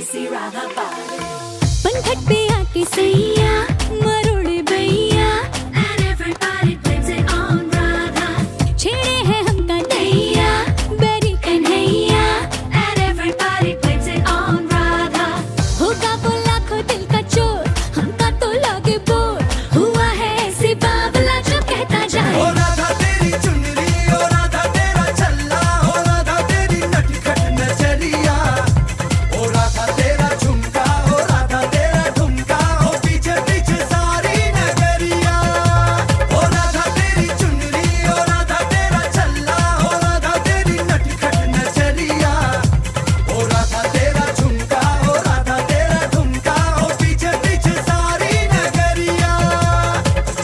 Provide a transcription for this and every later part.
देसी राधा बाले। पनघट पे आके सैया मरोड़े भैया And everybody blames it on Radha. छेड़े है हमका नैया बेरी Kanhaiya And everybody blames it on Radha. होगा वो लाखों दिल का चोर हमका तो लगे बोर हुआ है ऐसे बावला जो कहता जाए ओ राधा तेरी चुनरी, ओ राधा तेरा छल्ला, ओ राधा तेरी नटखट नजरिया, ओ राधा तेरा झुमका, ओ राधा तेरा ठुमका, ओ पीछे पीछे सारी नगरिया। ओ राधा तेरी चुनरी, ओ राधा तेरा छल्ला, ओ राधा तेरी नटखट नजरिया, ओ राधा तेरा झुमका, ओ राधा तेरा ठुमका, ओ पीछे पीछे सारी नगरिया।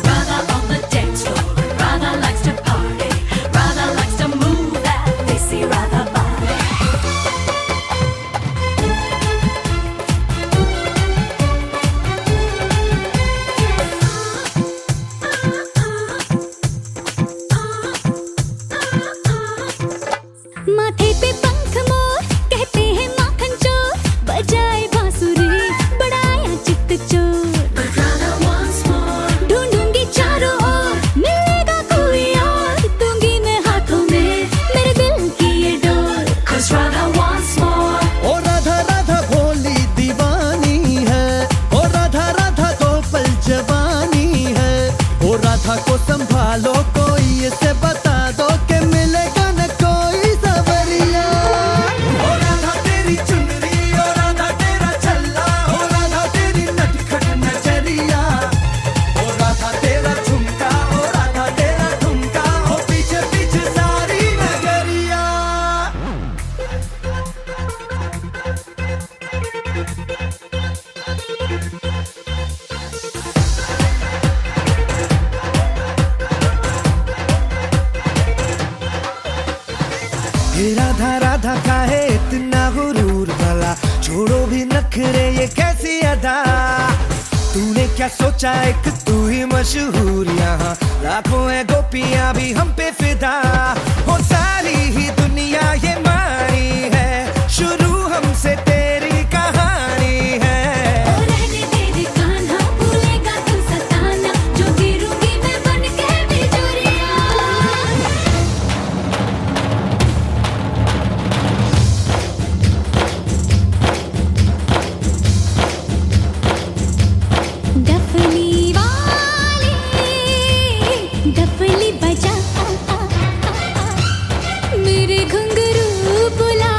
Radha on the dance floor. Radha likes to party. Radha likes to move that desi Radha body. माथे पे पंख मोर कहते हैं माखन चोर बजाए बांसुरी बड़ाया चित्त चोर But Radha wants more. ढूंढूंगी चारों ओर मिलेगा कोई और दूंगी मैं हाथों में मेरे दिल की ये door 'Cause Radha wants more. ओ राधा राधा भोली दीवानी है, ओ राधा राधा तो पल जवानी है, ओ राधा को संभालो कोई इसे बता दो कि मिलेगा न कोई सवरिया। ओ राधा तेरी चुनरी, ओ राधा तेरा छल्ला, ओ राधा तेरी नटखट नजरिया, ओ राधा तेरा झुमका, ओ राधा तेरा ठुमका, ओ पीछे पीछे सारी नगरिया। हे राधा राधा का है इतना गुरूर भला, छोड़ो भी नखरे ये कैसी अदा। तूने क्या सोचा एक तू ही मशहूर, यहाँ लाखों है गोपियां भी हम पे फिदा। हो सारी ही दुनिया ये मानी है, शुरू हमसे तेरी कहानी है। ओ रहने तेरे कान्हा भूलेगा तू सताना जो गिरूंगी मैं बन के बिजुरिया डफली वाले डफली बजा मेरे घुंघरू बुला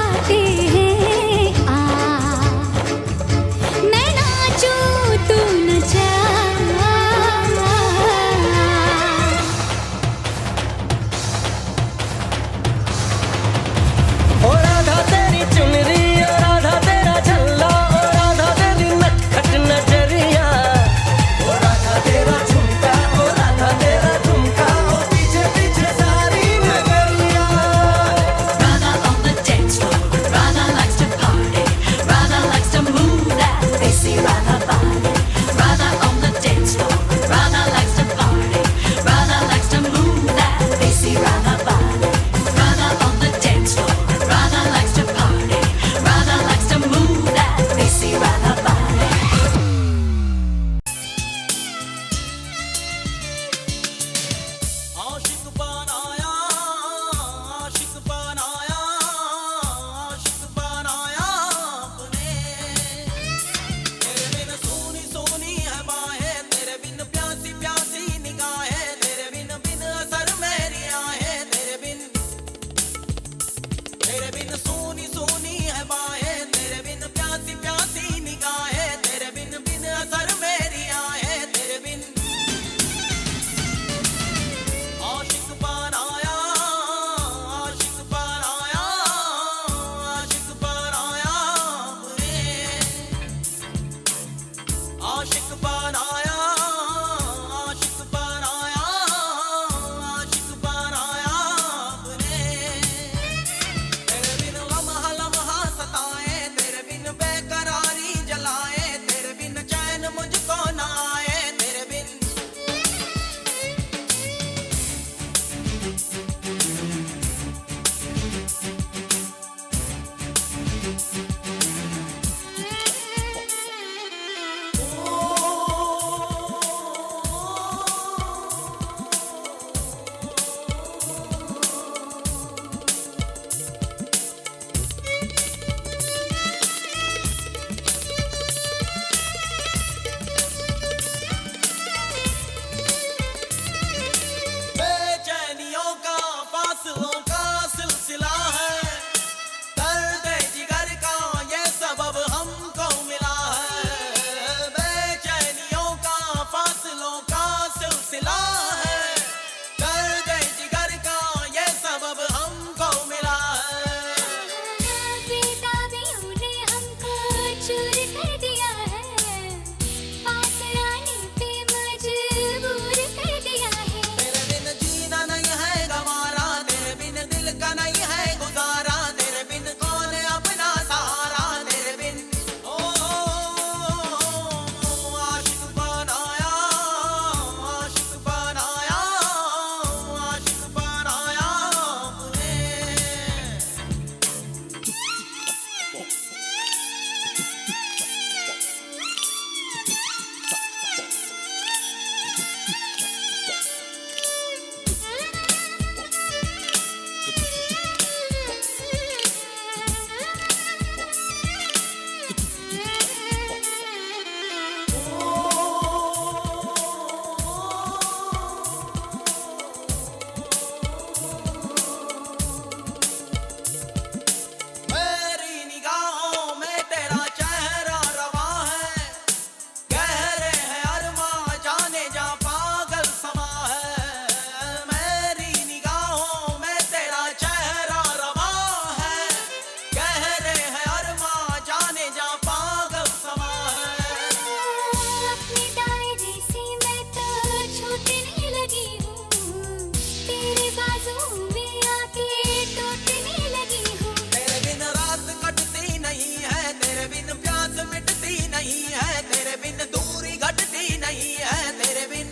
तेरे बिन प्यास मिटती नहीं है, तेरे बिन दूरी घटती नहीं है, तेरे बिन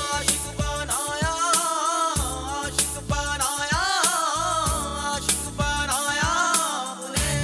आशिक बनाया, आशिक बनाया, आशिक बनाया मुझे।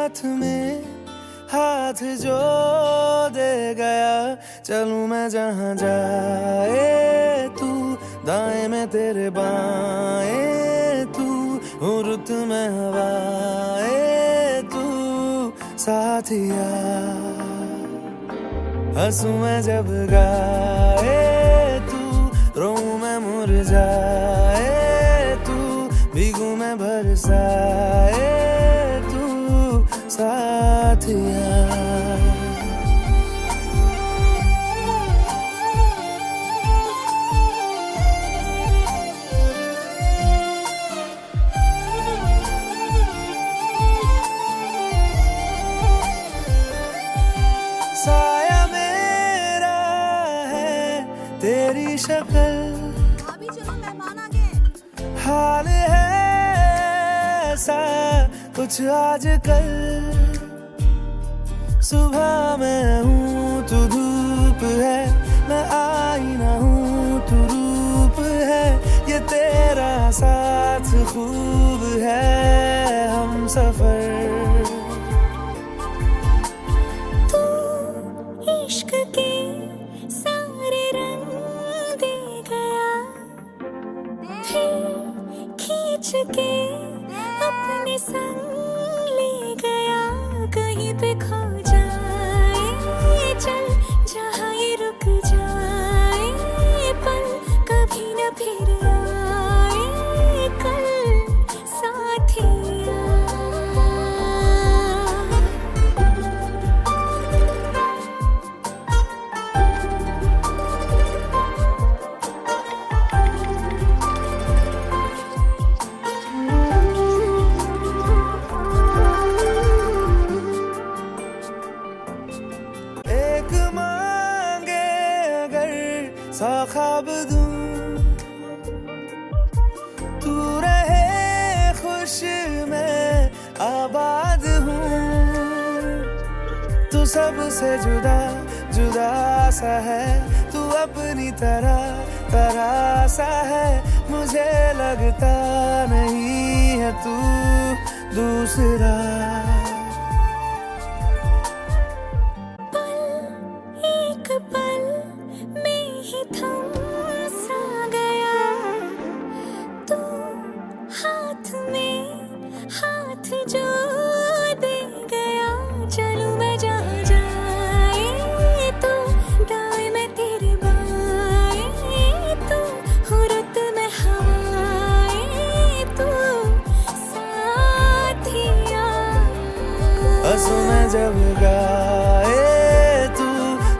हाथ में हाथ जो दे गया, चलूं मैं जहां जाए तू, दाएं में तेरे बाएं तू, हूँ रुत में हवाए तू साथिया। हंसूं मैं जब गाए तू, रोऊं मैं मुरझाए तू, भीगूं मैं बरसाए तू साथिया। साया मेरा है तेरी शक्ल, अभी चलो मेहमान आ गए। हाल है ऐसा कुछ आजकल। सुबह मैं हूँ तू धूप है, मैं आईना हूँ तू रूप है, ये तेरा साथ खूब है हम सफर। इश्क के सारे रंग दे गया, फिर खींच के अपने संग ले गया। कहीं पे खो जाए चल, जहाँ ये रुक जाए पल, कभी न फिर आए कल साथिया। एक मांगे अगर 100 ख्वाब दूं, तू रहे खुश मैं आबाद हूँ। तू सबसे जुदा जुदा सा है, तू अपनी तरह सा है, मुझे लगता नहीं है तू दूसरा। एक पल में ही थम सा गया, तू हाथ में हाथ जो दे गया। चलूं मैं जहाँ जाए तू, दाएं में तेरे बाएं तू, हूँ रुत में हवाए तू साथिया। हंसूं मैं जब गाए तू,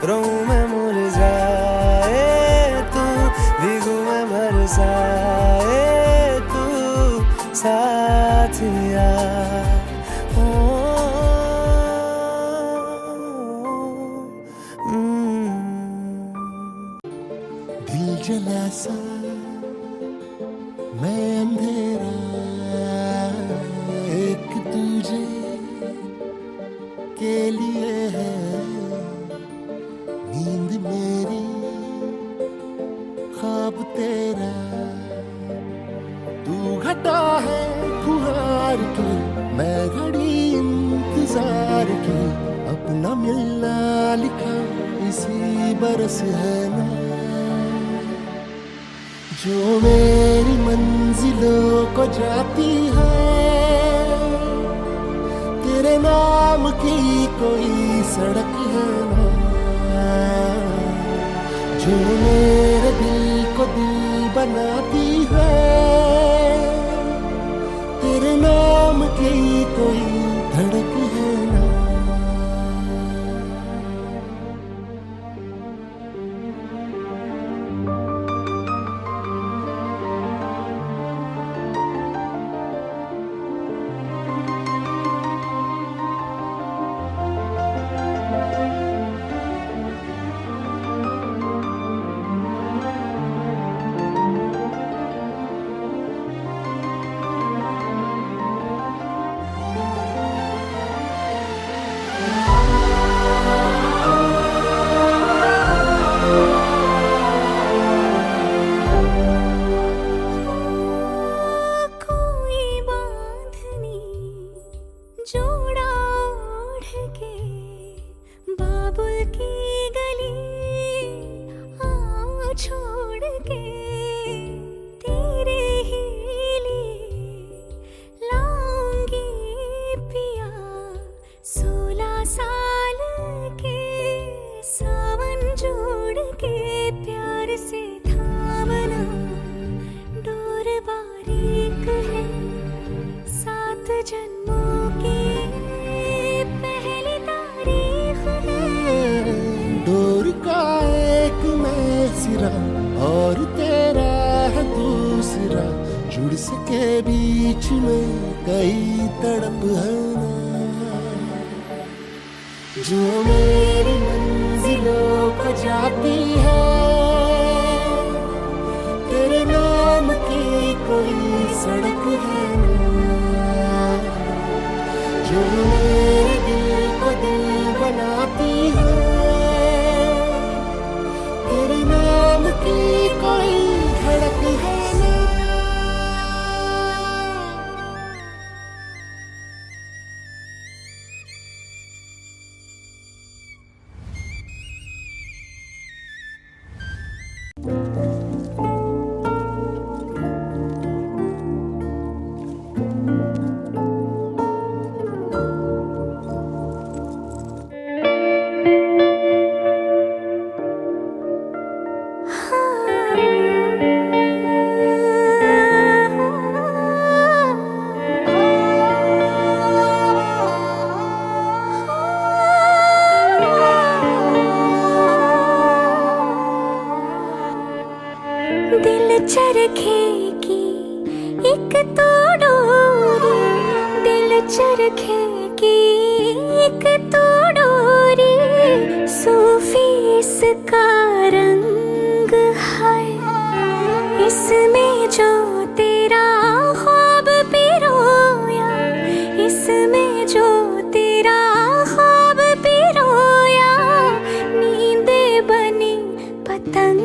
रोऊं मैं मुरझाए तू, भीगूं मैं बरसाए तू साथिया। दिल जला सा मैं अंधेरा, एक दूजे के लिए है नींद मेरी, ख्वाब तेरा। तू घटा है फुहार के, मैं घड़ी इंतजार के, अपना मिलना लिखा इसी बरस है ना। जो मेरी मंजिलों को जाती है, तेरे नाम की कोई सड़क है ना। जो मेरे दिल को दिल बनाती है, तेरे नाम की कोई धड़क है ना। बाबुल की गली आओ छोड़ के तेरे ही लिए लाऊंगी पिया 16 साल के सावन जोड़ के प्यार से थामना डोर बारीक है 7 जन्मों की पहली तारीख है डोर का एक मैं सिरा और तेरा है दूसरा जुड़ सके बीच में कई तड़प है ना जो मेरी मंजिलों को जाती है तेरे नाम की कोई सड़क है ना जो मेरे दिल को दिल बनाती है तेरे नाम की कोई धड़क है ना दिल चरखे की एक तो डोरी दिल चरखे की एक तो डोरी सूफी इसका रंग है इसमें जो तेरा ख्वाब पिरोया इसमें जो तेरा ख्वाब पिरोया नींदे बनी पतंग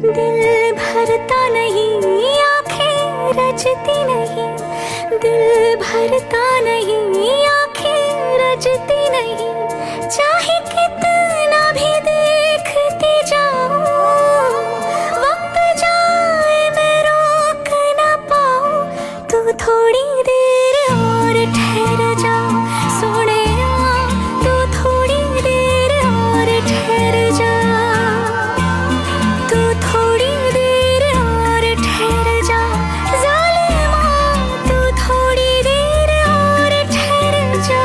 दिल भरता नहीं आंखें रचती नहीं दिल भरता नहीं आंखें रचती नहीं चाहे कितना भी देखती जाऊं वक्त जाए मैं रोक ना पाऊं तू थोड़ी देर और ठहर जा सोने तू थोड़ी देर और ठहर जा तू थोड़ी देर और ठहर जा ज़ालिमा तू थोड़ी देर और ठहर जा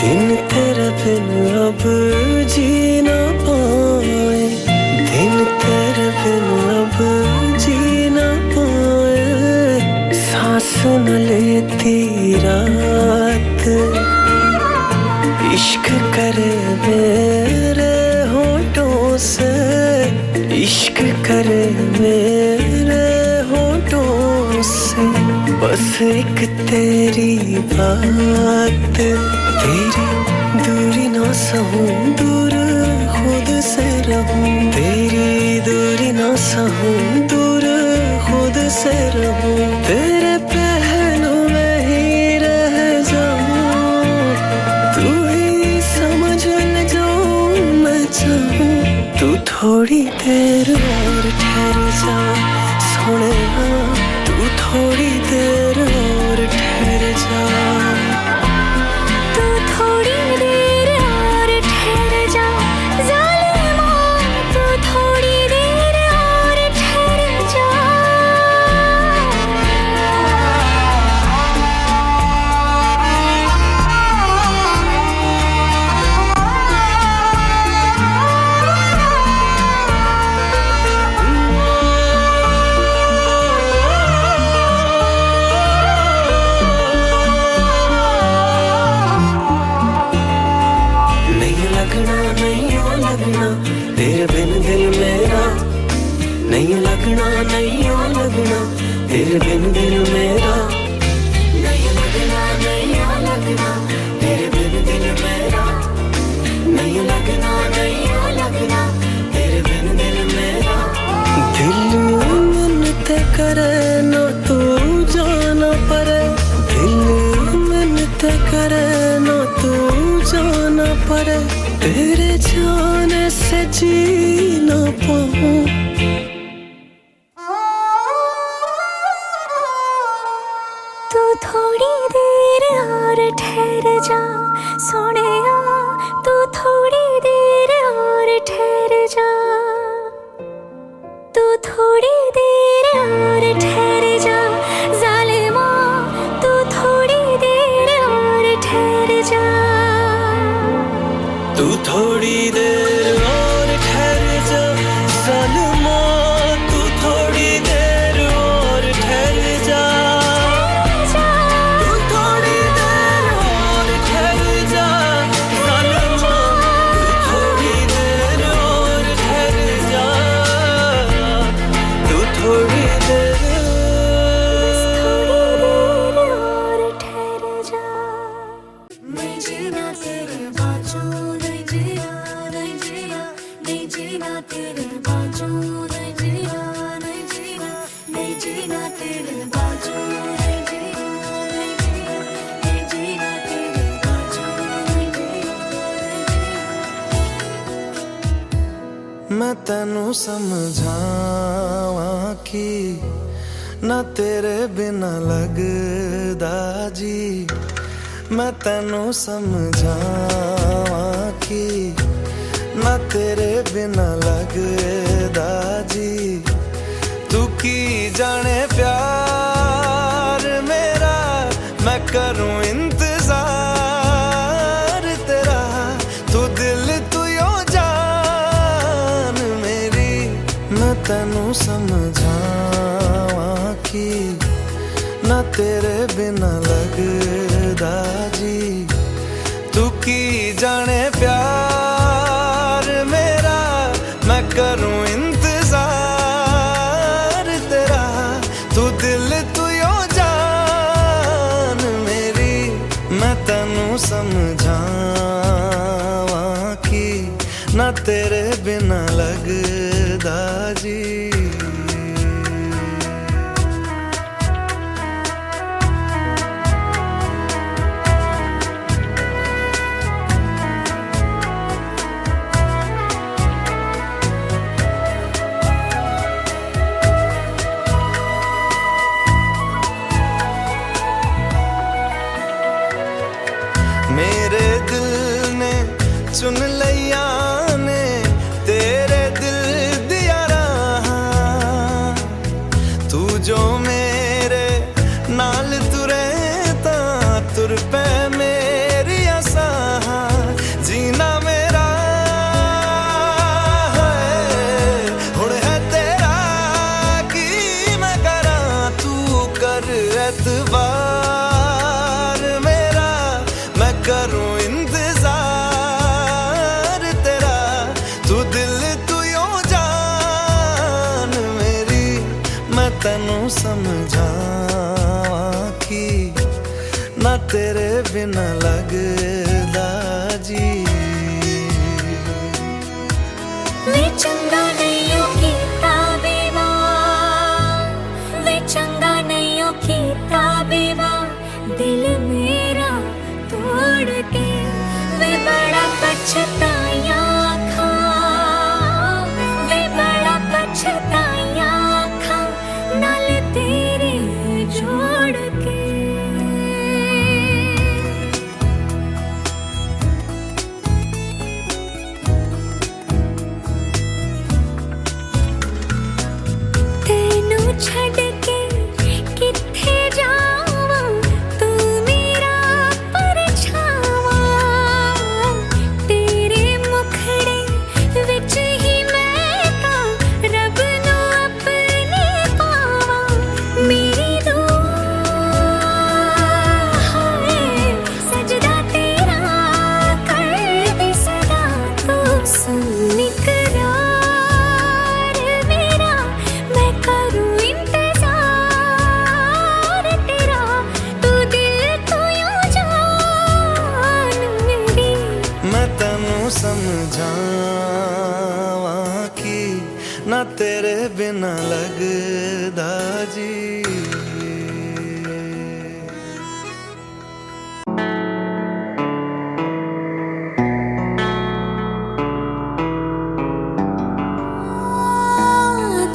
दिन तेरे बिन अब जी ना पाए दिन तेरे बिन अब जी ना पाए सांस न लेती रात इश्क करे मेरे होठों से इश्क करे मेरे होठों से बस एक तेरी बात तेरी दूरी ना सहूं दूर खुद से रहूं तेरी दूरी ना सहूं दूर खुद से रहूं तेरे पहलू में ही रह जाऊं तू ही समझ ले जो मैं चाहूं तू थोड़ी देर और ठहर जा सोने तू थोड़ी देर और ठहर जा तू थोड़ी देर और ठहर जा ज़ालिमा तू थोड़ी देर और ठहर जा तेरे बिन दिल मेरा नहीं लगना लगना नहीं ओ लगना तेरे बिन दिल मेरा नहीं लगना नहीं ओ लगना तेरे बिन दिल मेरा नहीं लगना नहीं ओ लगना तेरे बिन दिल मेरा दिल मन ते करे ना तू जाना परे दिल मन ते करे ना तू जाना परे तेरे जाने से जी ना पाऊं तू थोड़ी देर और ठहर जा सोनिया तू थोड़ी देर और ठहर जा तू थोड़ी देर और ठहर जा जालिमा तू थोड़ी देर और ठहर जा तू थोड़ी देर और ठहर जा जालिमा तू थोड़ी देर और ठहर जा तू थोड़ी देर और ठहर जा जालिमा तू थोड़ी देर और ठहर जा तू थोड़ी देर और ठहर जा नहीं जीना तेरे बाजू नहीं जीना नहीं जीना नहीं जीना तेरे बाजू नहीं जीना नहीं जीना नहीं जीना तेरे बाजू नहीं जीना नहीं जीना नहीं जीना तेरे बाजू नहीं जीना मैं तेनू समझावां कि ना तेरे बिना लगदा जी मैं तेनू समझावां कि ना तेरे बिना लगदा जी तू की जाने प्यार मेरा मैं करूं इंतजार तेरा तू दिल तू यो जान मेरी मैं तेनू समझावां कि ना तेरे बिना लगदा जी तू की जाने प्यार मेरा मैं करूं इंतजार तेरा तू दिल तू यो जान मेरी मैं तेनू समझावां कि ना तेरे बिना लगदा जी मेरे दिल ने चुन लिया ने तेरे दिल दिया रहा तू जो मेरे नाल तुरे ता तुर पे मेरी आसा जीना मेरा है हुण है तेरा की मैं करा तू कर एतबार मेरा मैं करूं इंतजार तेरा तू दिल तू यो जान मेरी मैं तेनू समझावां कि ना तेरे बिना लगदा जी वे चंगा नहीं हो कीता बेवा वे चंगा नहीं हो कीता बेवा दिल मेरा तोड़ के वे बड़ा पछताया खा वे बड़ा पछताया खा नाल तेरे जोड़ के ना तेरे बिना लगदा जी।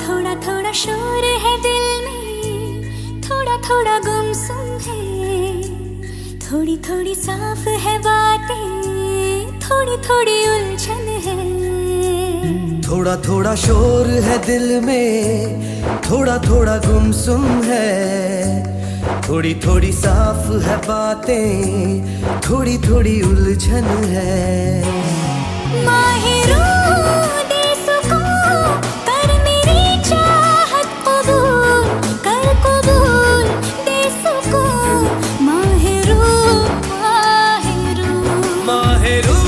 थोड़ा थोड़ा शोर है दिल में, थोड़ा थोड़ा गुमसुम है, थोड़ी थोड़ी साफ है बातें, थोड़ी थोड़ी उलझन है। थोड़ा थोड़ा शोर है दिल में, थोड़ा थोड़ा गुमसुम है, थोड़ी थोड़ी साफ है बातें, थोड़ी थोड़ी उलझन है। माहिरों दे सुकून, कर मेरी चाहत कबूल, कर कबूल दे सुकून। माहिरों माहिरों माहिरों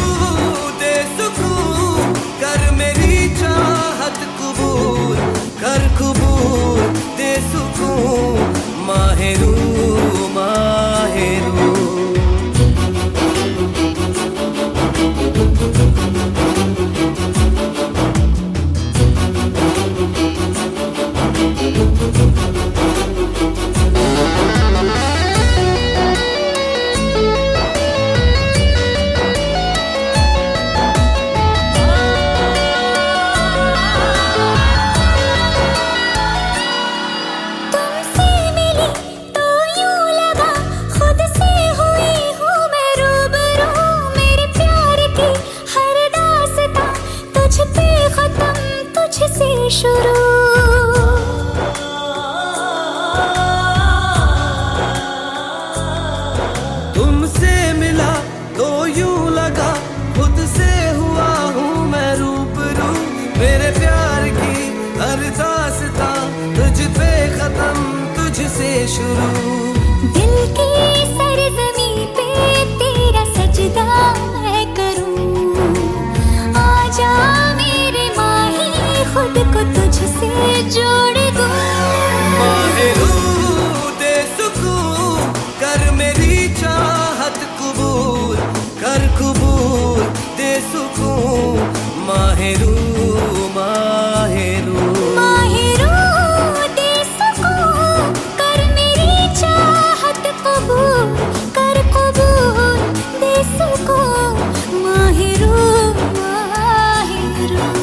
दे सुकून, कर मेरी चाहत कबूल, कर कबूल दे सुकून। माहिरों माहिरों तुमसे मिली तो यूं लगा खुद से हुई हूँ मैं रूबरू। मेरे प्यार की हर दास्तां तुझ पे खत्म, तुझसे शुरू। तुमसे मिला तो यूं लगा खुद से हुआ हूँ मैं रूबरू। मेरे प्यार की हर दास्तां तुझ पे खत्म, तुझसे शुरू। दिल की सरजमी पे तेरा सजदा मैं करूं। आजा मेरे माही, खुद को तुझसे जोड़ दूं। माहिरों दे सुकून, कर मेरी चाहत कबूल, कर कबूल दे सुकून। माहिरों माहिरों माहिरों दे सुकून, कर मेरी चाहत कबूल, कर कबूल दे सुकून। माहिरों माहिरों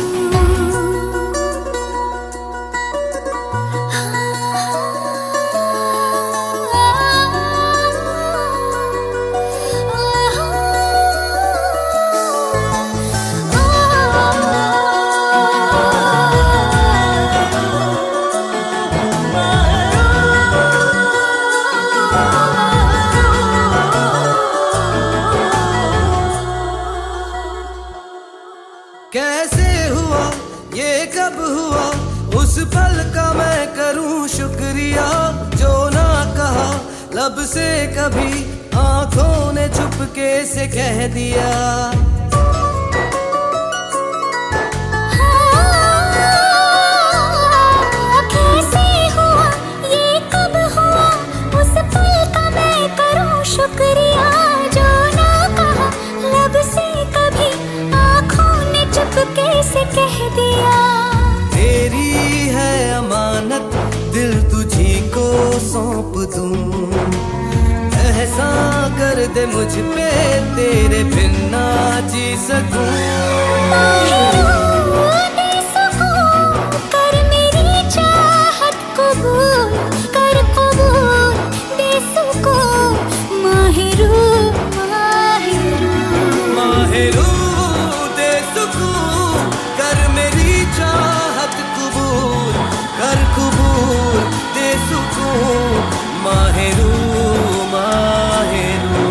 कैसे हुआ ये कब हुआ, उस पल का मैं करूं शुक्रिया। जो ना कहा लब से कभी, आंखों ने चुपके से कह दिया। कैसे हुआ ये कब हुआ, उस पल का मैं करूं शुक्रिया। जो ना कहा लब से कभी, आँखों ने चुपके से कह दिया। तेरी है अमानत, दिल तुझी को सौंप दूं। एहसान कर दे मुझ पे, तेरे बिन ना जी सकूं। माहिरों दे सुकून, कर मेरी चाहत कबूल, कर कबूल दे सुकून। माहिरों माहिरों माहिरों दे सुकून, कर मेरी चाहत कबूल, कर कबूल दे सुकून। माहिरों माहिरों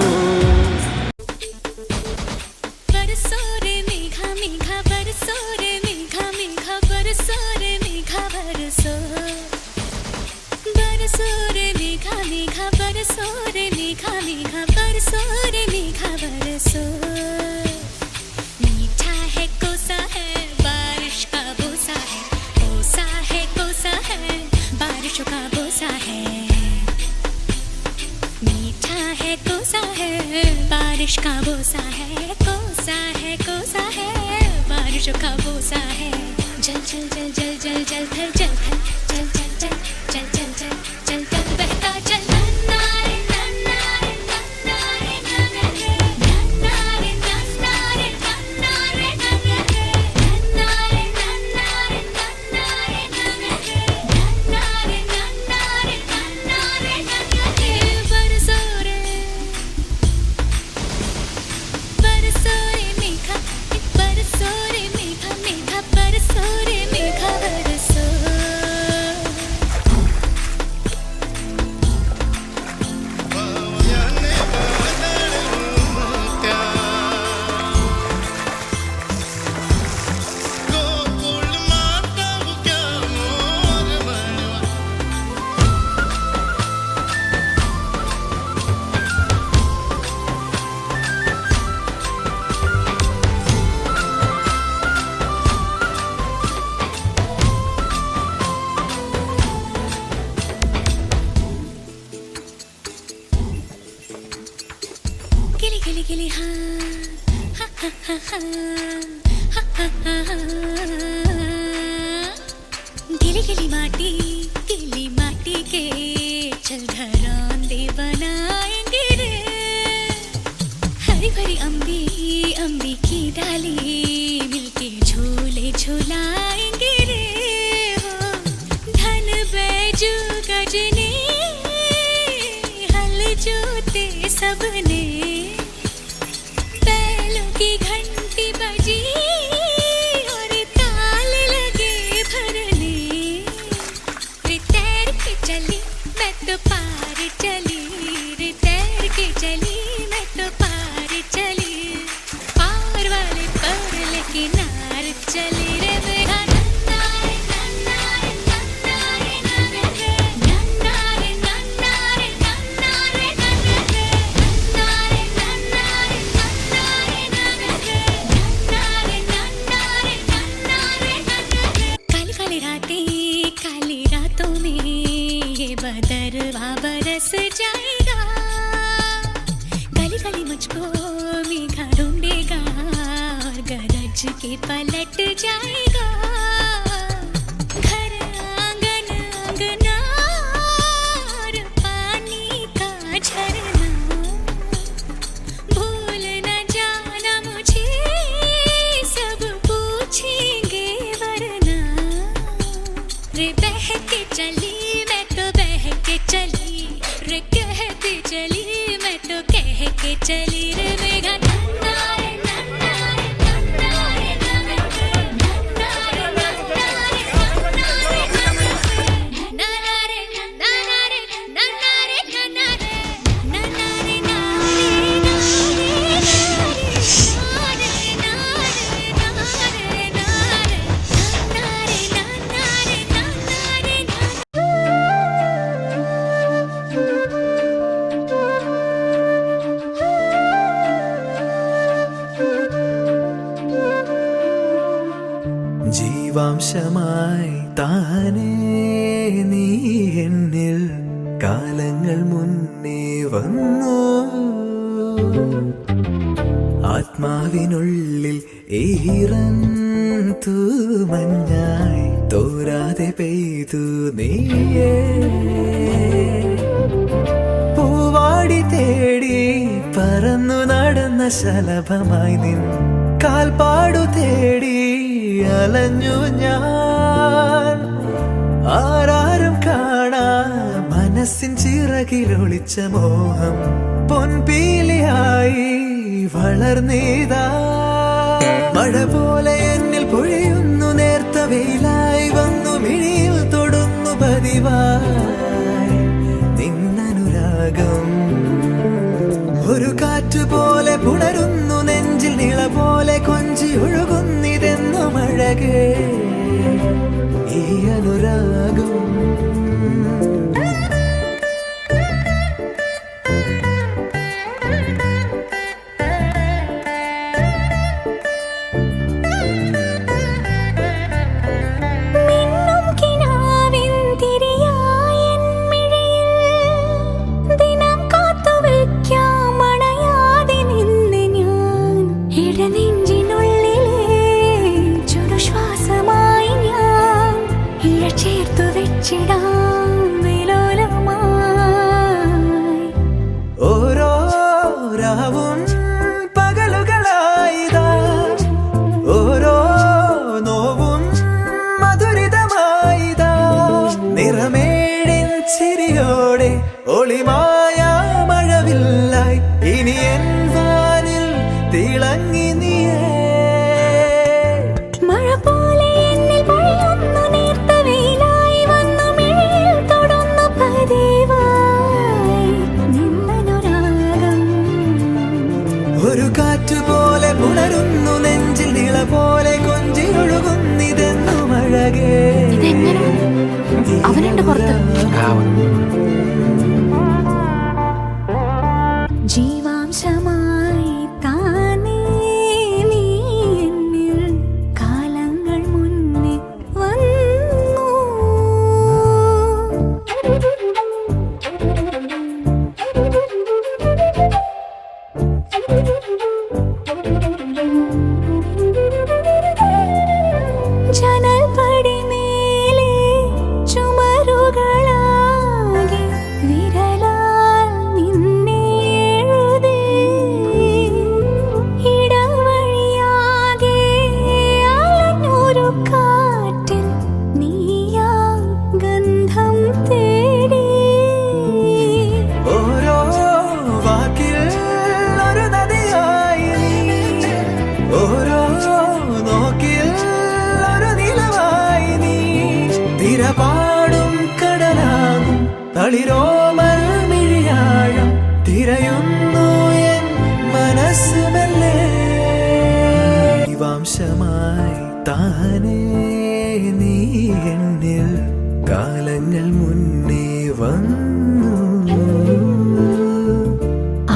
बरसो रे मेघा मेघा, बरसो रे मेघा मेघा, बरसो रे मेघा बरसो। बरसो रे मेघा मेघा, बरसो रे मेघा मेघा, बरसो रे मेघा बरसो। मीठा है कोसा है, बारिश का बोसा है, कोसा है कोसा है, बारिशों का बोसा है। मीठा है कोसा है, बारिश का बोसा है, कोसा है कोसा है, बारिशों का बोसा है। जल जल जल जल जल जल थल जल थल चल चल चल चल चल चल चल चल बहता चल नन्नारे नन्नारे नन्नारे नन्नारे नन्नारे नन्नारे नन्नारे नन्नारे नन्नारे नन्नारे नन्नारे नन्नारे नन्नारे नन्नारे बरसो रे मेघा बरसो रे मेघा मेघा बरसो रे मेघा बरसो गिली गिली गिली हाँ हा हा हा हाँ गिली गिली माटी के चल घरौंदे बनाएंगे रे हरी भरी अम्बी की डाली मिलके झूले झूलाएंगे रे हो धन बैजू गजने हल जोते सबने बैलों की घंटी बजी और ताल लगे भरने रे तैर के चली मैं तो पार चली रे तैर के चली मैं तो पार चली पार वाले परले किनार चली रे मेघा नन्नारे नन्नारे नन्नारे नन्नारे नन्नारे नन्नारे नन्नारे नन्नारे नन्नारे नन्नारे नन्नारे नन्नारे काली रातों में ये बदरवा बरस जाएगा गली गली मुझको मेघा ढूंढेगा और गरज के पलट जाएगा घर आंगन अंगना और पानी का झरना भूल न जाना मुझे सब पूछेंगे वरना रे बह के चली मैं तो बह के चली रे कहती चली मैं तो कह के चली रे मेघा नन्नारे नन्नारे नन्नारे नन्नारे नन्नारे नन्नारे नन्नारे नन्नारे नन्नारे नन्नारे नन्नारे ജീവാംശമായി താനേ നീ എന്നിൽ കാലങ്ങൾ മുന്നേ വന്നു ആത്മാവിനുള്ളിൽ ഈറൻ തൂമഞ്ഞായി തോരാതെ പെയ്തു നീയേ പൂവാടി തേടി പറന്നു നടന്ന ശലഭമായി നിൻ കാൽപ്പാടു തേടി അലഞ്ഞു ഞാൻ ആരാരും കാണാ മനസ്സിൻ ചിറകിലൊളിച്ച മോഹം പൊൻപീലിയായി വളർന്നീതാ മഴ പോലെ എന്നിൽ പൊഴിയുന്നു നേർത്ത വെയിലായി വന്നു മിഴിയിൽ തൊടുന്നു പതിവായി നിന്നനുരാഗം ഒരു കാറ്റ് പോലെ പുണരുന്നു നെഞ്ചിൽ നിള പോലെ കൊഞ്ചി ഒഴുകുന്നിതെന്നു മഴകേ ഈ അനുരാഗം മിന്നും കിനാവിൻ തിരിയായൻ മിഴിയിൽ ദിനം കാത്തുവയ്ക്കാം അണയാതെ നിന്ന് ഞാൻ ഇടനെഞ്ചിനുള്ളിലെ ചുടുശ്വാസമായി കളിച്ചിടാം വിലോലമായി. ഓരോ രാവും പകലുകളായിതാ, ഓരോ നോവും മധുരിതമായിതാ. നിറമേഴിൻ ചിരിയോടെ ഒളിമായ മഴവില്ലായി ഇനി എൻ വാനിൽ തിളങ്ങി നീയേ. മഴ പോലെ എന്നിൽ പൊഴിയുന്നു നേർത്ത വെയിലായി വന്നു മിഴിയിൽ തൊടുന്നു പതിവായി നിന്നനുരാഗം. ഒരു കാറ്റുപോലെ പുണരുന്നു നെഞ്ചിൽ, നിള പോലെ കൊഞ്ചി ഒഴുകുന്നിതെന്നു മഴകേ. ഇതെങ്ങനെ അവനുണ്ട് പുറത്ത്. ജീവാംശമായി താനേ നീ എന്നിൽ കാലങ്ങൾ മുന്നേ വന്നു. ജനൽ പടിമേലെ ചുമരുകളാകെ വിരലാൽ നിന്നെ എഴുതി. ഇടവഴിയാകെ അലഞ്ഞൊരു കാറ്റിൽ നീയാ ഗന്ധം തേടി. ഓരോ വാക്കിൽ ഒരു നദിയായി നീ, ഓരോ നോക്കിൽ ഒരു നിലവായി നീ. തിരപാടും കടലാകും തളിരോമൽ മിഴിയാഴം തിരയുന്നു എൻ മനസ്സുമല്ലേ. ജീവാംശമായി താനേ നീ എന്നിൽ കാലങ്ങൾ മുന്നേ വന്നു.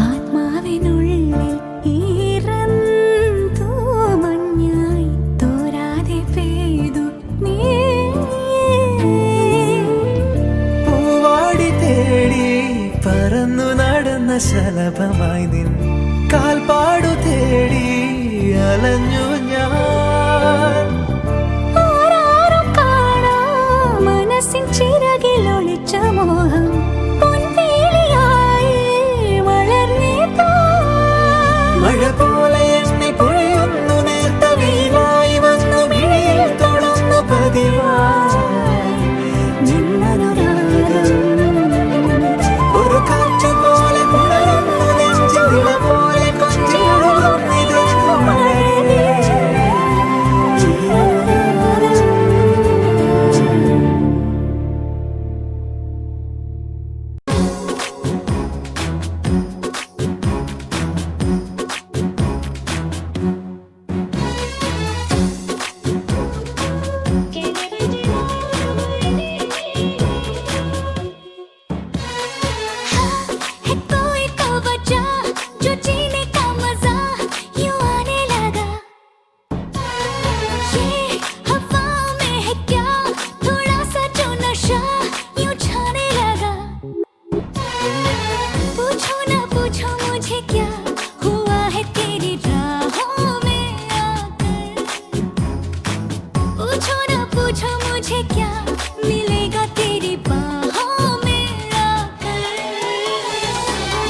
ആത്മാവിനുള്ളിൽ ഈറന്തൂ മഞ്ഞായി തോരാതെ പെയ്തു നീ. പൂവാടി തേടി പറന്നു നടന്ന ശലഭമായി നിൻ കാൽപ്പാടു തേടി അലഞ്ഞു ഞാൻ. ആരാരും കാണാ മനസ്സിൻ ചിറകിൽ ഒളിച്ച മോഹം പൊൻവേലിയായി വളർന്നേതാ. മഴ പോലെ എന്നെ പൊഴിയുന്നു നേർത്ത വെയിലായി വന്നു മിഴിയിൽ തൊടുന്നു പതിവായി നിന്നനുരാഗം. ഒരു കാറ്റ് പോലെ പുണരുന്നു നെഞ്ചിൽ, നിള പോലെ കൊഞ്ചി ഒഴുകുന്നിതെന്നു മഴയേ. है कोई तो वजह जो जीने का मजा यूं आने लगा. ये हवाओं में है क्या थोड़ा सा जो नशा यूं छाने लगा. पूछो ना पूछो मुझे क्या हुआ है तेरी राहों में आकर. पूछो ना पूछो मुझे क्या मिलेगा तेरी बाहों में आकर.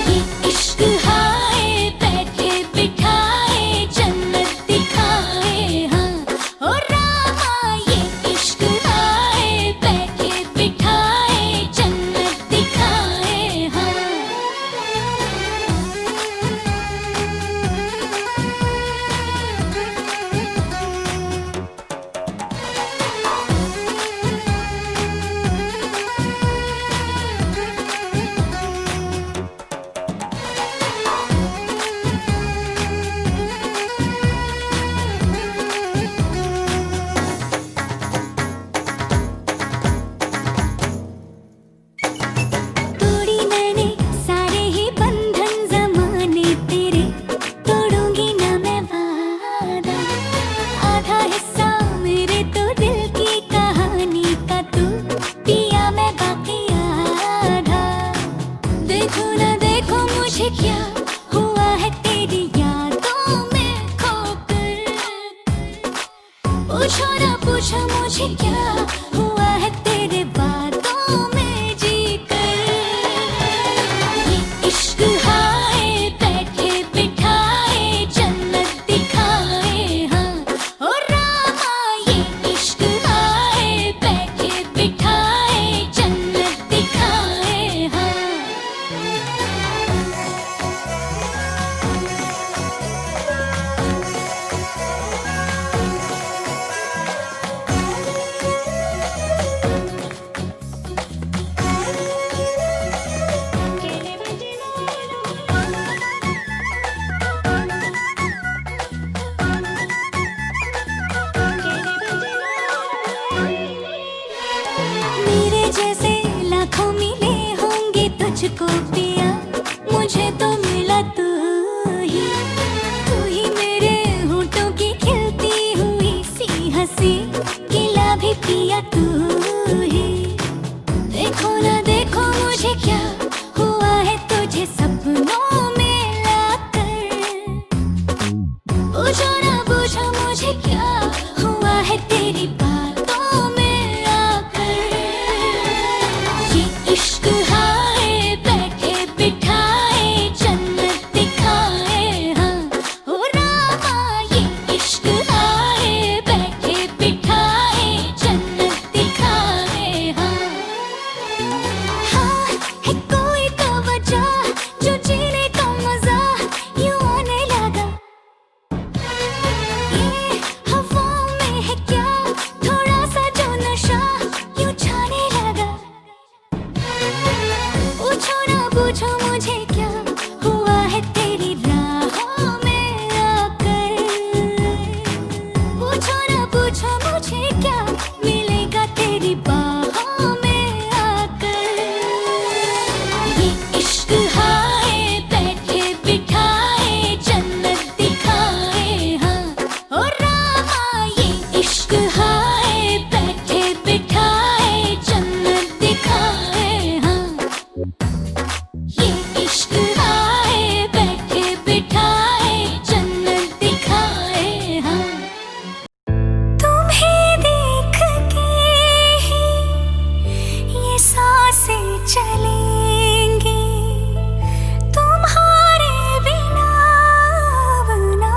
ये इश्क हाय बैठे बिठाए जन्नत दिखाए. हाँ ओ रामा ये इश्क हाय बैठे बिठाए जन्नत दिखाए. हाँ पिया मुझे तो मिला तू ही मेरे होठों की खिलती हुई सी हंसी गिला भी पिया तू ही। देखो ना देखो मुझे क्या हुआ है तुझे सपनों में लाकर, पूछो ना पूछो मुझे क्या हुआ है तेरी बातों में आकर। ये इश्क हाय बैठे बिठाए जन्नत दिखाए हाँ हो रामा, ये इश्क हाय बैठे बिठाए जन्नत दिखाए हाँ। हाँ है कोई तो वजह जो जीने का मजा यूं आने लगा, ये हवाओं में है क्या थोड़ा सा जो नशा यूं छाने लगा। पूछो ना पूछो मुझे क्या हुआ है तेरी राहों में आकर, पूछो ना पूछो मुझे क्या मिलेगा तेरी बाहों में आकर। ये इश्क हाय बैठे बिठाए जन्नत दिखाए हाँ ओ रामा, ये इश्क हाय बैठे बिठाए जन्नत दिखाए हाँ। ये इश्क हाय बैठे बिठाए जन्नत दिखाए हाँ। तुम्हें देख के ही ये सांसें चलेंगी, तुम्हारे बिना ना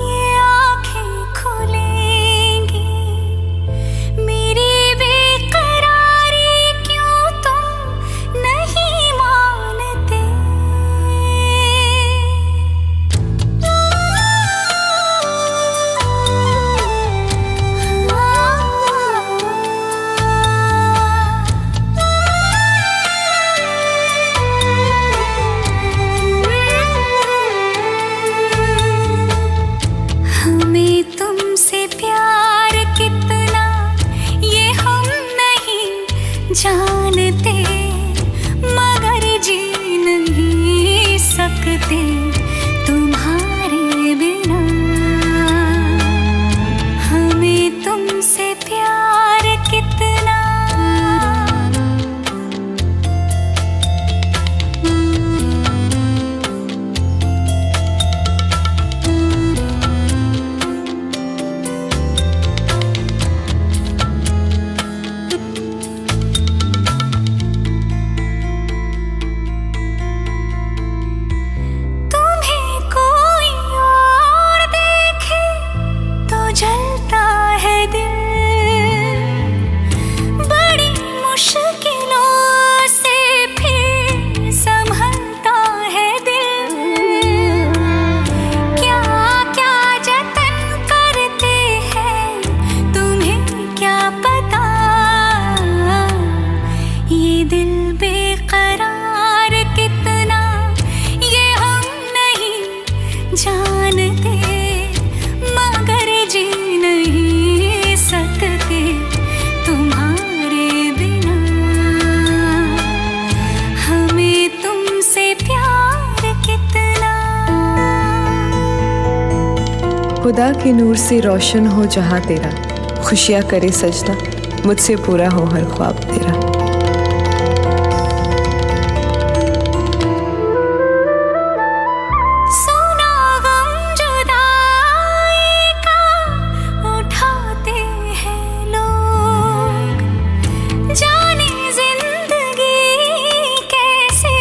ये आँखें खुलेंगी। मेरी बेकरारी क्यों तुम नहीं मानते, हमें तुमसे प्यार कितना ये हम नहीं जानते, मगर जी नहीं सकते तुम्हारे बिना। हमें तुमसे प्यार कितना तुम्हें कोई और देखे तो जलता है दिल, बड़ी मुश्किलों से फिर संभलता है दिल। क्या क्या जतन करते हैं तुम्हें क्या पता, ये दिल बेकरार कितना ये हम नहीं जानते, मगर जी नहीं सकते तुम्हारे बिना। हमें तुमसे प्यार कितना। खुदा के नूर से रोशन हो जहाँ तेरा, खुशियाँ करे सजना मुझसे पूरा हो हर ख्वाब तेरा। सोना गम जुदाई का उठाते हैं लोग, जाने जिंदगी कैसे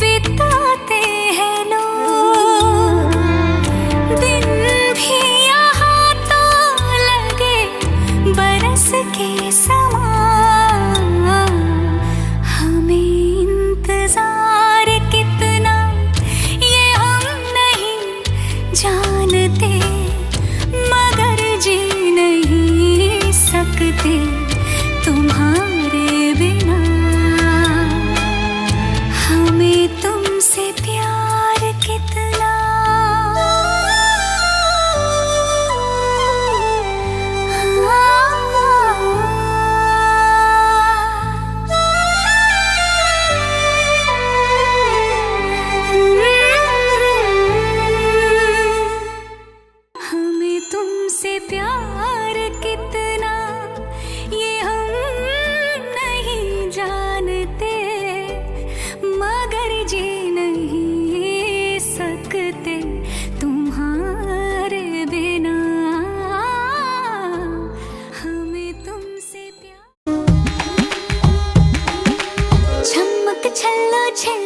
बिताते हैं लोग। दिन भी यहाँ तो लगे बरस के समान,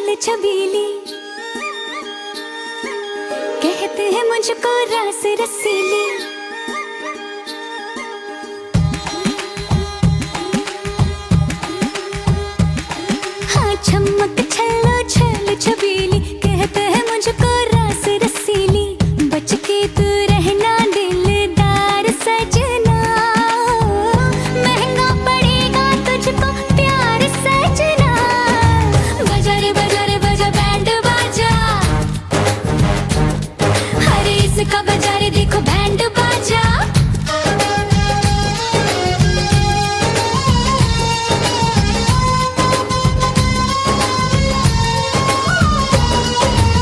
छल छबीली, कहते हैं मुझको रास रसीली। हाँ चमक छल्लो छल छबीली, कहते हैं मुझको रास रसीली। बच के तू रहना दिलदार सजना, महंगा पड़ेगा तुझको प्यार सजना। बजा रे बजा रे बजा बैंड बाजा, अरे इसका बजा रे देखो बैंड बाजा।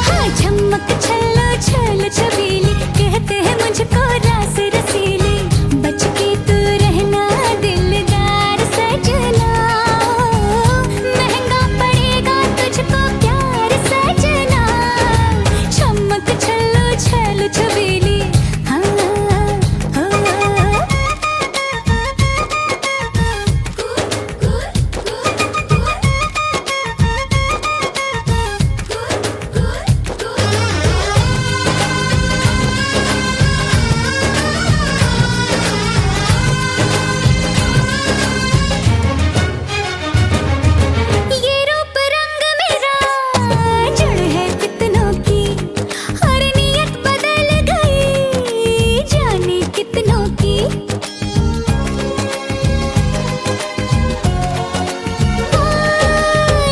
हाँ चमक छल्लो छल छबीली, कहते हैं मुझको रास रसीली। बच के तू रहना दिलदार सजना, महंगा पड़ेगा तुझको प्यार सजना। चमक छल्लो छल छबीली, हाँ ये रूप रंग मेरा जड़ है कितनों की, और नियत बदल गई जाने कितनों की।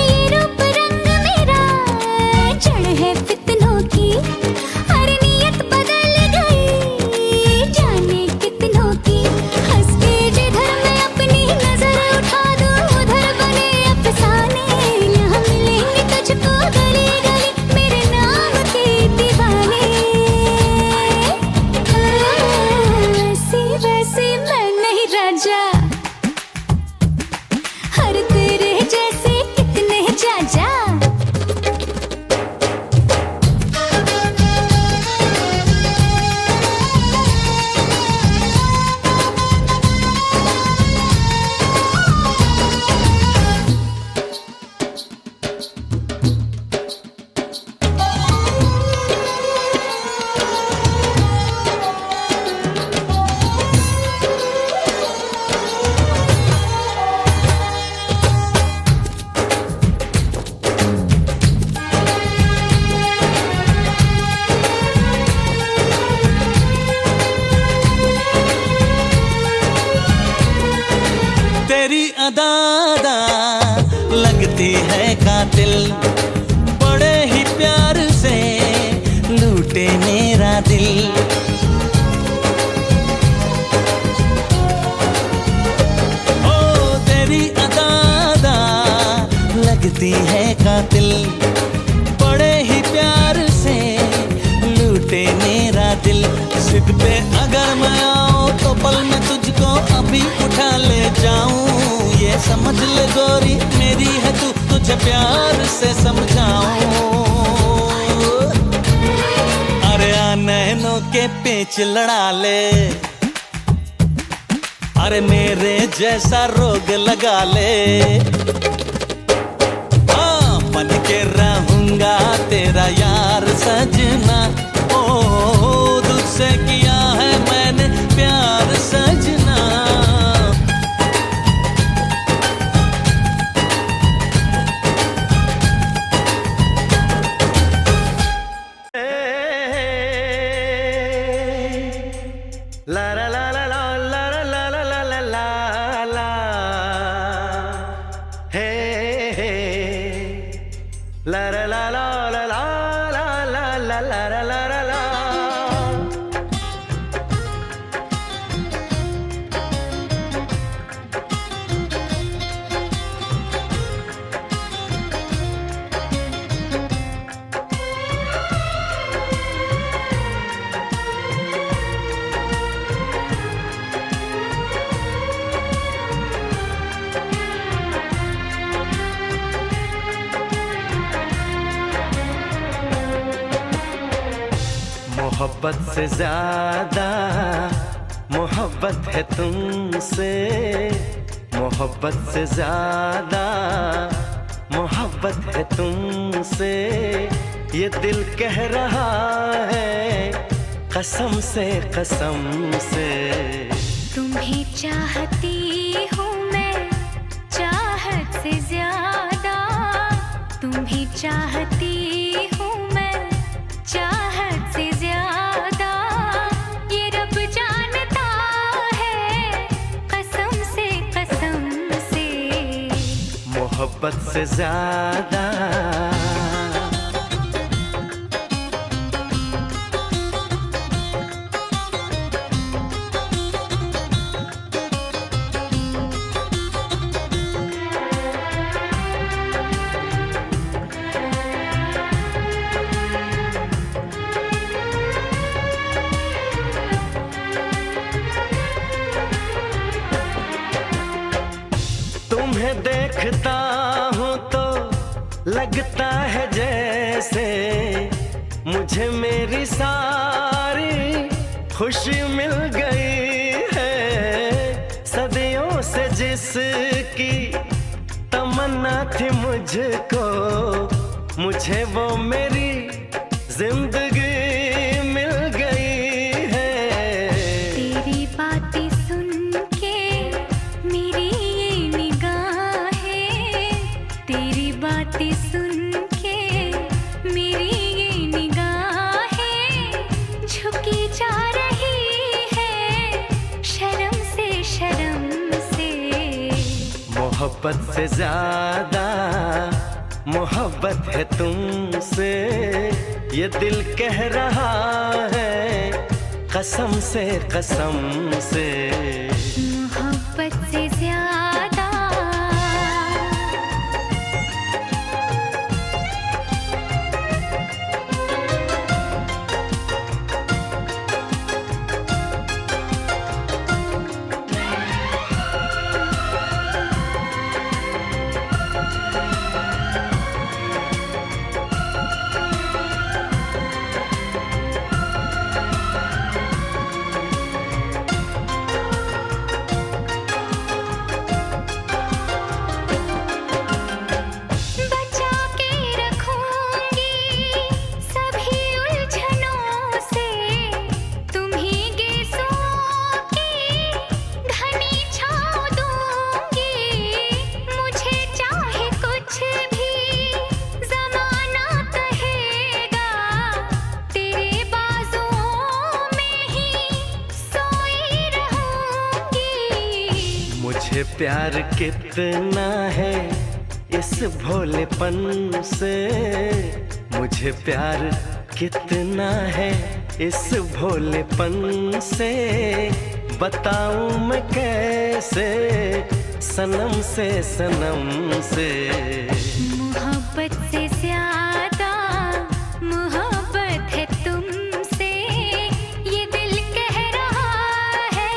ये रूप रंग मेरा जड़ है कितनों की, और नियत बदल गई जाने कितनों की। हंस के जिधर मैं अपनी नजर उठा दूं, उधर बने अफसाने। यहाँ मिलेंगे तुझको गली गली मेरे नाम के दीवाने। ऐसी वैसी मैं नहीं राजा, हर तेरे जैसे कितने जाजा। तेरी अदादा लगती है कातिल, बड़े ही प्यार से लूटे मेरा दिल। ओ तेरी अदादा लगती है कातिल, बड़े ही प्यार से लूटे मेरा दिल। जिद पे अगर मैं आऊं तो पल में तुझको अभी उठा ले जाऊं। ये समझ ले गोरी मेरी है तू, तुझे प्यार से समझाऊं। अरे आ नैनों के पेच लड़ा ले, अरे मेरे जैसा रोग लगा ले। हाँ बन के रहूंगा तेरा यार सजना। ओ तुझसे किया है मैंने प्यार सजना। ला ला ला ला ला ला ला ला ला ला ला ला हे हे ला ला ला ला ला ला ला ला ला ला ला ला ला। मोहब्बत से ज्यादा मोहब्बत है तुमसे, मोहब्बत से ज्यादा मोहब्बत है तुमसे ये दिल कह रहा है कसम से तुम्हें चाहती हूँ मैं चाहत से ज्यादा, तुम्हें चाहती हूँ मैं चाहत से ज्यादा, ये रब जानता है कसम से मोहब्बत से ज्यादा। तुम्हें देखता हूँ तो लगता है जैसे मुझे मेरी सारी खुशी मिल गई है। सदियों से जिसकी तमन्ना थी मुझको, मुझे वो मेरी जिंदगी मिल गई है। तेरी बातें सुन के मेरी ये निगाहें, तेरी बातें सुन के मेरी ये निगाहें झुकी जा रही है शर्म से। मोहब्बत से ज्यादा मोहब्बत है तुमसे ये दिल कह रहा है कसम से मोहब्बत से ज्यादा। मुझे प्यार कितना है इस भोलेपन से, मुझे प्यार कितना है इस भोलेपन से, बताऊं मैं कैसे सनम से। मोहब्बत से ज्यादा मोहब्बत है तुमसे ये दिल कह रहा है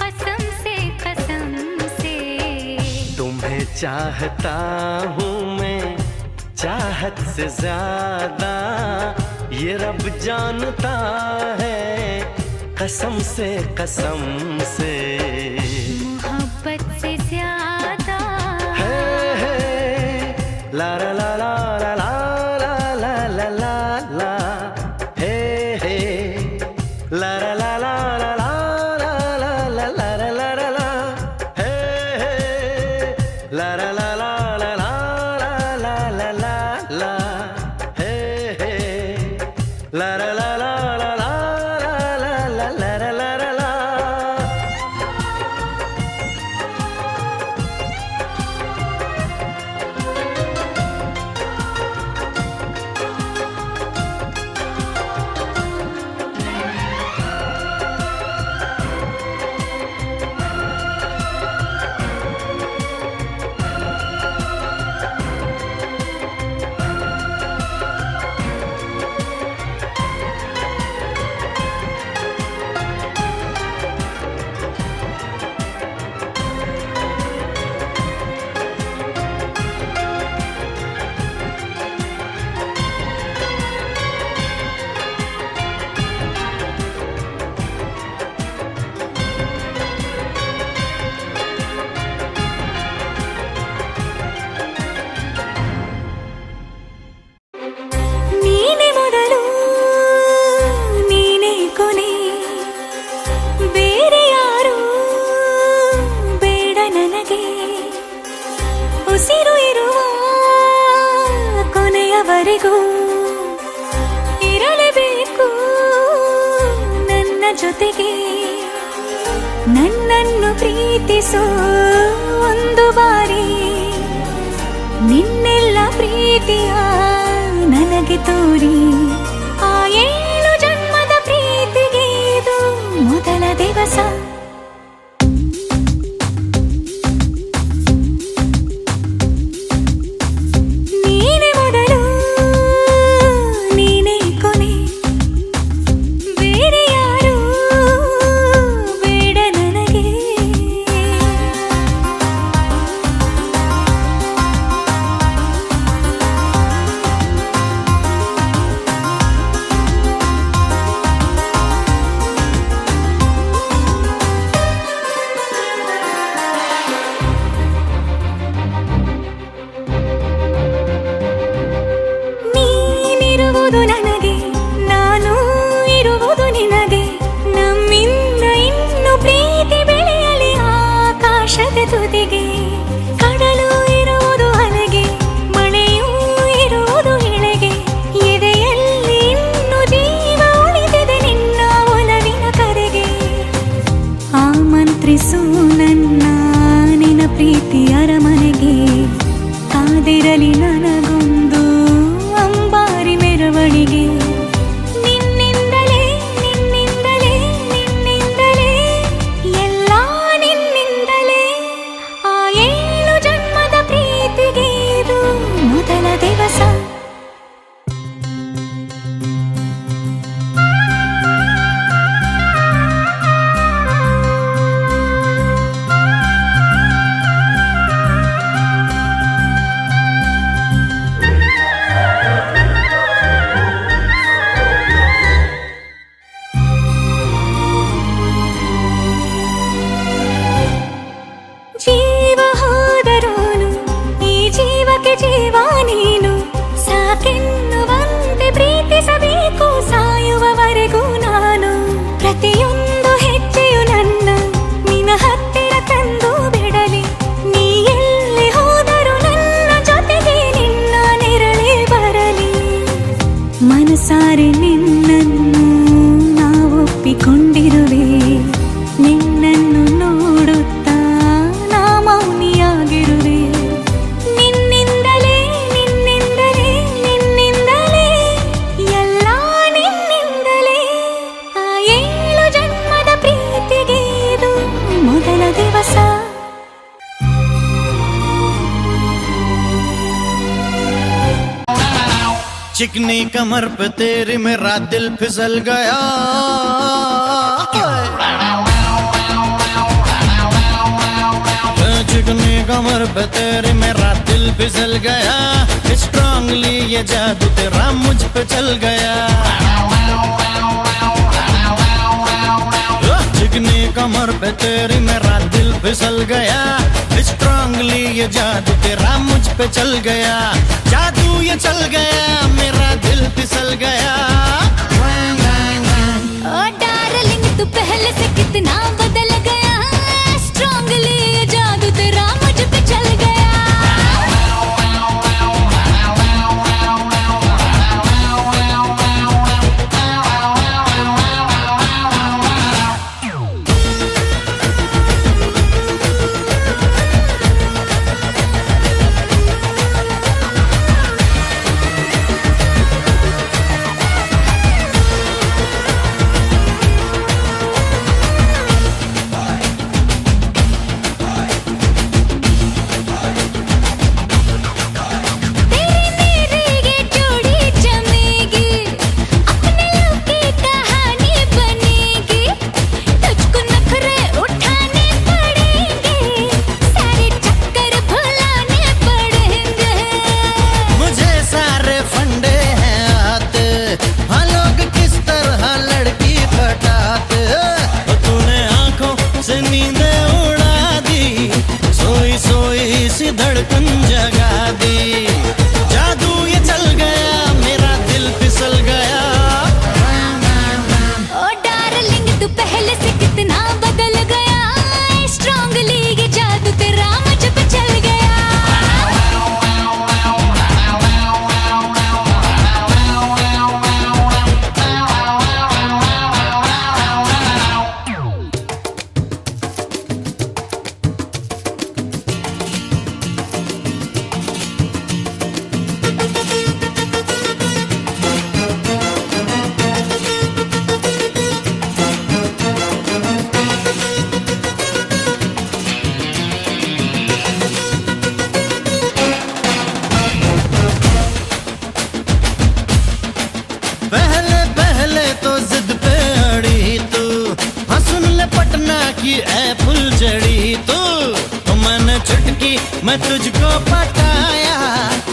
कसम से। तुम्हें चाहता हूँ मैं चाहत से ज्यादा, ये रब जानता है कसम से। मोहब्बत से ज्यादा ला ला ला ला ला ला ला ला ला ला हे हे ला ला ला ला ला ला ला ला ला ला ला ला ला हे हे ला ला ला ला ला ला ला ला ला ला हे हे ला ला ला ला ला ला ला ला ला ला ला ला। ಸಾಯುವವರೆಗೂ ಇರಲೇಬೇಕು ನನ್ನ ಜೊತೆಗೆ. ನನ್ನನ್ನು ಪ್ರೀತಿಸೋ ಒಂದು ಬಾರಿ ನಿನ್ನೆಲ್ಲ ಪ್ರೀತಿಯ ನನಗೆ ತೋರಿ. ಆ 7 ಜನ್ಮದ ಪ್ರೀತಿಗೆ ಇದು ಮೊದಲ ದಿವಸ. ನೀನೇ ಮೊದಲು ನೀನೇ ಕೊನೆ, ಬೇರೆ ಯಾರು ಬೇಡ ನನಗೆ. ನೀನಿರುವುದು ನನಗೆ, ನಾನು ಇರುವುದು ನಿನಗೆ. ನಮ್ಮಿಂದ ಇನ್ನು ಪ್ರೀತಿ ಬೆಳೆಯಲಿ ಆಕಾಶದ ತುದಿಗೆ. ಕಡಲು ಇರುವುದು ಅಲೆಗೆ, ಮಳೆಯೂ ಇರುವುದು ಇಳೆಗೆ. ಎದೆಯಲ್ಲಿ ಇನ್ನು ಜೀವ ಉಳಿದಿದೆ ನಿನ್ನ ಒಲವಿನ ಕರೆಗೆ. ಆಮಂತ್ರಿಸು ನನ್ನ ನಿನ್ನ ಪ್ರೀತಿ ಅರಮನೆಗೆ. ಕಾದಿರಲಿ ನನಗೊಂದು ಅಂಬಾರಿ ಮೆರವಣಿಗೆ. ನಿನ್ನಿಂದಲೇ ನಿನ್ನಿಂದಲೇ ನಿನ್ನಿಂದಲೇ ಎಲ್ಲ ನಿನ್ನಿಂದಲೇ. ಆ 7 ಜನ್ಮದ ಪ್ರೀತಿಗೆ ಇದು ಮೊದಲ ದಿವಸ. ಜೀವ ಹೋದರೋನು ಈ ಜೀವಕ್ಕೆ ಜೀವ ನೀನು. ಸಾಕೆನ್ನುವಂತೆ ಪ್ರೀತಿಸಬೇಕು ಸಾಯುವವರೆಗೂ ನಾನು. ಪ್ರತಿಯೊಂದು ಹೆಜ್ಜೆಯು ನನ್ನ ನಿನ್ನ ಹತ್ತಿರ ತಂದು ಬಿಡಲಿ. ನೀ ಎಲ್ಲಿ ಹೋದರೂ ನನ್ನ ಜೊತೆಗೆ ನಿನ್ನ ನೆರಳೇ ಬರಲಿ. ಮನಸಾರೆ ನಿನ್ನನ್ನು ನಾವೊಪ್ಪಿಕೊಂಡಿರುವೆ. ನಿನ್ನನ್ನು ನೋಡುತ್ತಾ ನಾ ಮೌನಿಯಾಗಿರುವೆ. ನಿನ್ನಿಂದಲೇ ನಿನ್ನಿಂದಲೇ ನಿನ್ನಿಂದಲೇ ಎಲ್ಲ ನಿನ್ನಿಂದಲೇ. ಆ 7 ಜನ್ಮದ ಪ್ರೀತಿಗೆ ಇದು ಮೊದಲ ದಿವಸ. चिकनी कमर पे तेरी मेरा दिल फिसल गया. चिकनी कमर पे तेरी मेरा दिल फिसल गया. स्ट्रांगली ये जादू तेरा मुझ पे चल गया. चिकनी कमर पे तेरी मेरा दिल फिसल गया. स्ट्रांगली ये जादू तेरा मुझ पे चल गया. जादू ये चल गया, मेरा दिल फिसल गया. ओ डार्लिंग तू पहले से कितना बदल गया. स्ट्रांगली ये जादू तेरा मुझ पे चल गया. धड़कन जगा दी. जादू ये चल गया, मेरा दिल फिसल गया. ओ डार्लिंग तू पहले से कितना बदल गया. स्ट्रांगली ये जादू तेरा मुझ पे चल गया. की है फुलझड़ी तू, मैंने चुटकी मैं तुझको पटाया,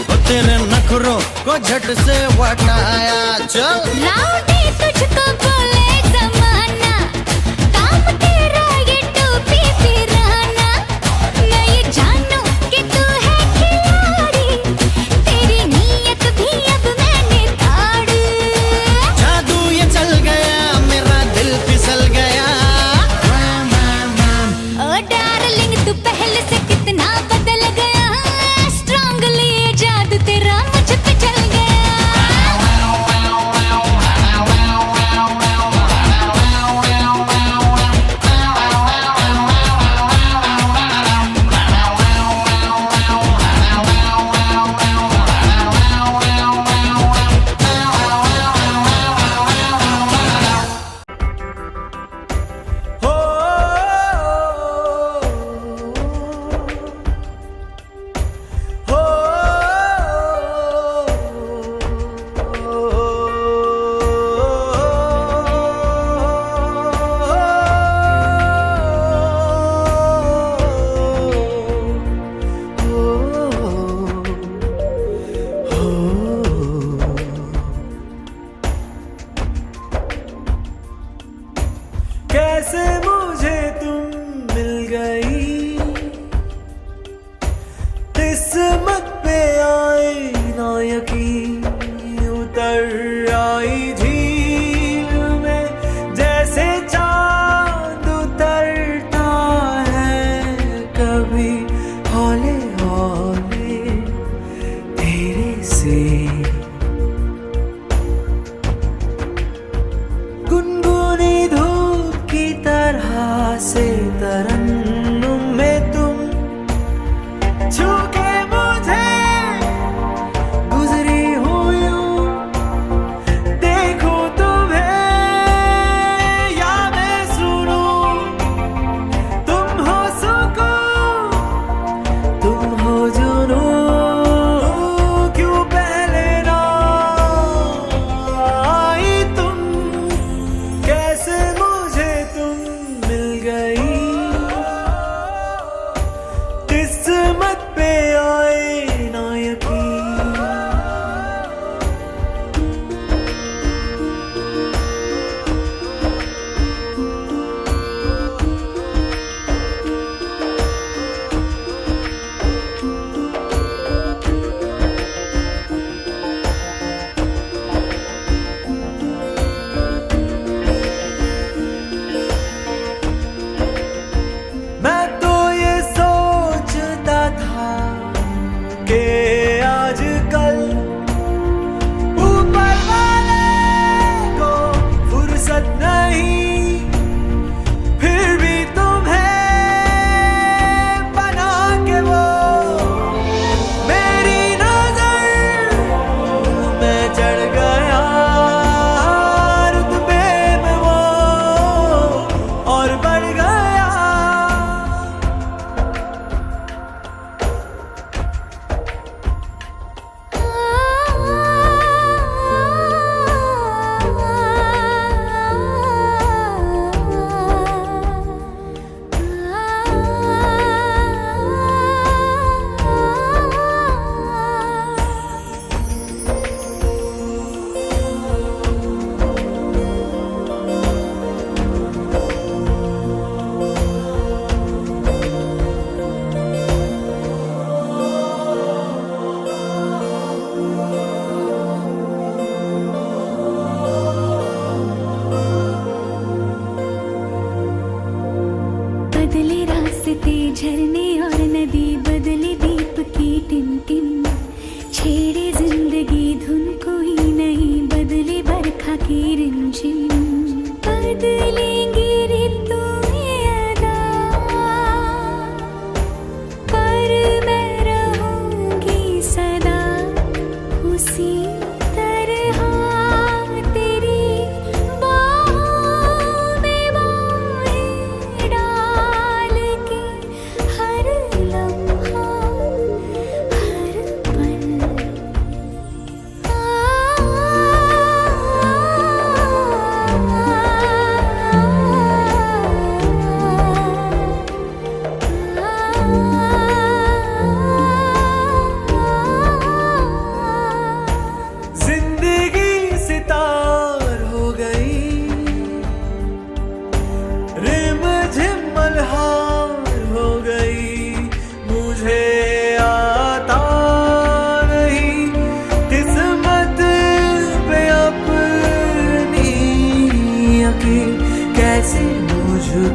ओ तेरे नखरों को झट से वटाया। चल राउडी तुझको बोले जमाना, काम तेरा ये टोपी फिराना। मैं ये जानूं कि तू है खिलाड़ी, तेरी नीयत भी अब मैंने ताड़ी। जादू ये चल गया, मेरा दिल फिसल गया। ओ डार्लिंग तू पहले से कितना बदल गया, स्ट्रांगली ये जादू तेरा मुझ पे चल गया। कैसे मुझे तुम मिल गई, किस्मत पे आए ना यकीन, उतर आई झील में जैसे चांद उतरता है कभी हौले हौले तेरे से। गुनगुनी धूप की तरह से तरन्नुम में तुम छू के मुझे गुजरी हो यूं, देखो तुम्हें या मैं सुनूं, तुम हो सुकून तुम हो जुनून, क्यों पहले ना आई तुम, कैसे मुझे तुम मिल गई, किस्मत पे आए ना यकीन। मैं तो ये सोचता था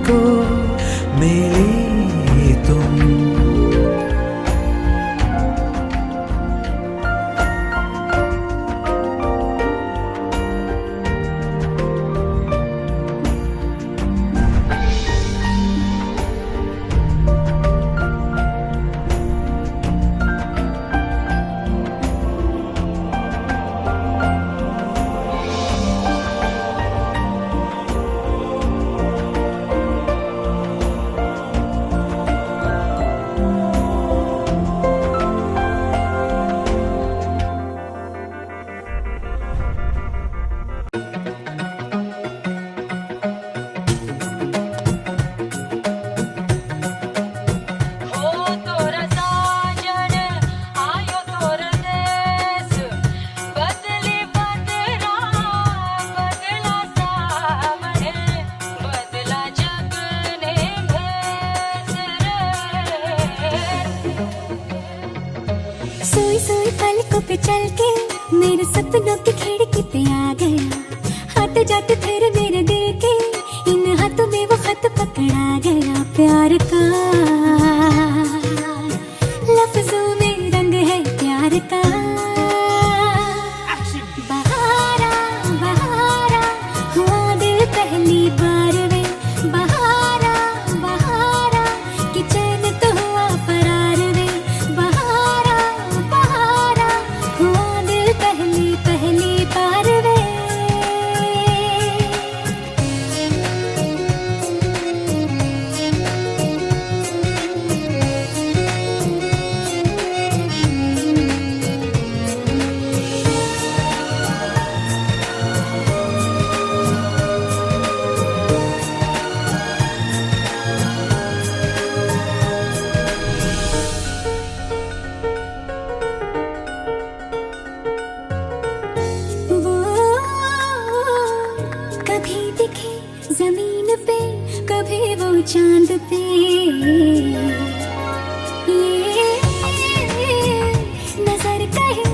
को मिली तुम। सोई सोई पलकों पे चल के मेरे सपनों की खिड़की पे आ गया, हाथ जाते फिर मेरे दिल के इन हाथों में वो खत पकड़ा गया। प्यार का लफ्जों में रंग है प्यार का। बहारा बहारा हुआ दिल पहली बार वे, बहारा बहारा कि चैन तो हुआ फरार वे। बहारा बहारा हुआ दिल पहली पहली बार वे। वो कभी दिखे जमीन पे, कभी वो चांद पे। ये नजर कहे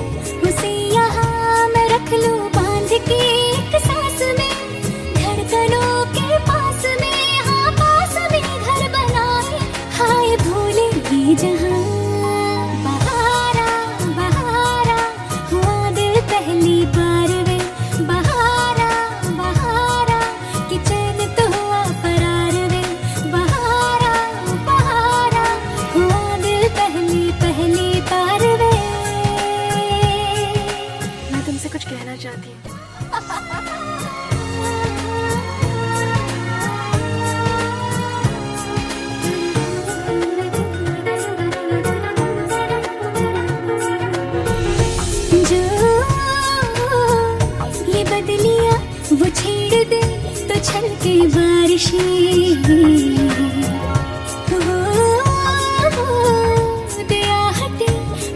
उसे यहाँ मैं रख लूं बांध के एक सांस में, धड़कनों के पास में, हाँ पास में घर बनाए, हाय भूले ये जहाँ। बहारा बहारा हुआ दिल पहली बार वे, बहारा बहारा कि चैन तो हुआ फरार वे। बहारा बहारा हुआ दिल पहली पहली बार वे। मैं तुमसे कुछ कहना चाहती हूँ। जो ये बदलियां वो छेड़ दे तो छलके बारिशें। वो दया हटे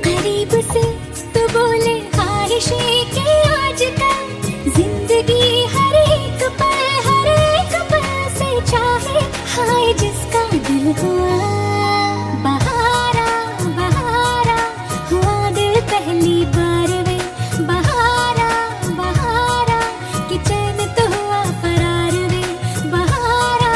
करीब से तो बोले ख्वाहिशें कि आजकल जिंदगी हर एक पल से चाहे, हाय जिसका दिल हुआ। बहारा बहारा हुआ दिल पहली बार वे, बहारा बहारा कि चैन तो हुआ फरार वे। बहारा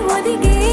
ಒದಿಗೆ